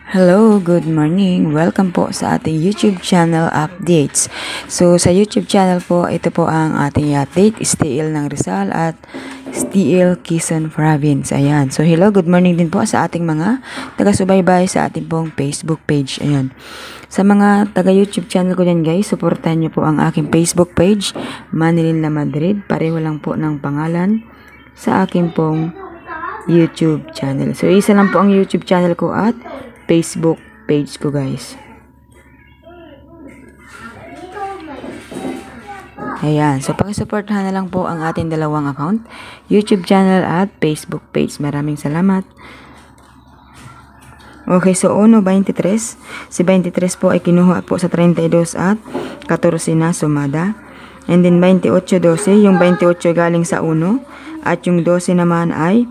Hello, good morning. Welcome po sa ating YouTube channel updates. So, sa YouTube channel po, ito po ang ating update, STL ng Rizal at STL Quezon Province. Ayan. So, hello, good morning din po sa ating mga taga-subaybay sa ating pong Facebook page. Ayan. Sa mga taga-YouTube channel ko dyan guys, supportan nyo po ang aking Facebook page, Manilin La Madrid. Pareho lang po ng pangalan sa aking pong YouTube channel. So, isa lang po ang YouTube channel ko at Facebook page ko guys. Ayan. So, pakisuportahan na lang po ang ating dalawang account, YouTube channel at Facebook page. Maraming salamat. Okay, so 1.23. Si 23 po ay kinuha po sa 32 at 14 na sumada. And then 28.12. Yung 28 galing sa 1. At yung 12 naman ay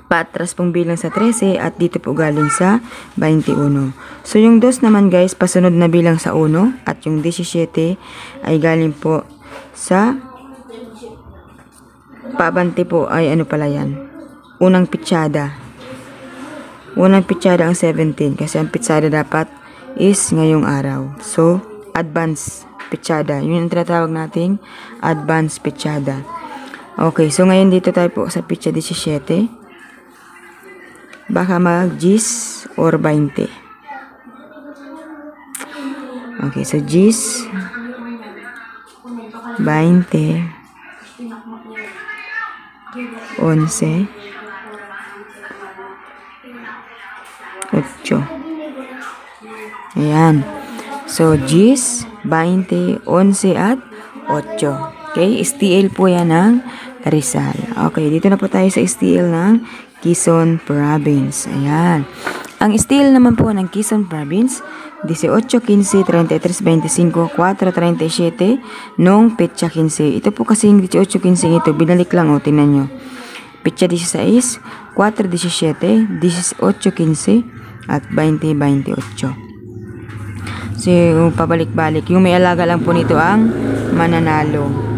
patras pong bilang sa 13 at dito po galing sa 21. So, yung 2 naman guys, pasunod na bilang sa 1 at yung 17 ay galing po sa pabante po ay ano pala yan? Unang pitsada. Unang pitsada ang 17 kasi ang pitsada dapat is ngayong araw. So, advance pitsada. Yun ang tinatawag nating advance pitsada. Okay, so ngayon dito tayo po sa pitsa 17. Baka mag-10 or 20. Okay, so 10, 20, 11, 8. Ayan. So, 10, 20, 11 at 8. Okay, STL po yan ng Rizal. Okay, dito na po tayo sa STL ng Quezon Province. Ayan. Ang STL naman po ng Quezon Province, 18, 15, 33, 25, 4, 37, nung petsa 15. Ito po kasing 18, 15 ito, binalik lang o, tingnan nyo. Petsa 16, 4, 17, 18, 15, at 20, 28. So, pabalik-balik. Yung may alaga lang po nito ang mananalo.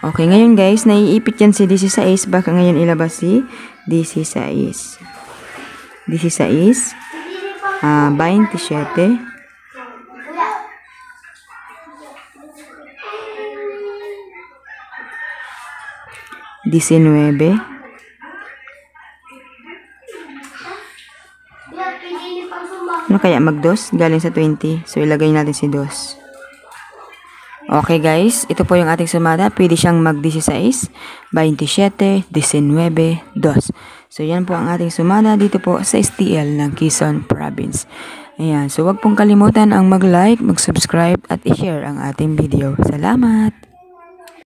Okay, ngayon guys, naiipit yan si 16. Baka ngayon ilabas si 16. 16, 27, 19, ano kaya mag-2? Galing sa 20. So, ilagay natin si 2. Okay guys, ito po yung ating sumada. Pwede siyang mag-16, 27, 19, 2. So, yan po ang ating sumada dito po sa STL ng Quezon Province. Ayan. So, wag pong kalimutan ang mag-like, mag-subscribe at i-share ang ating video. Salamat!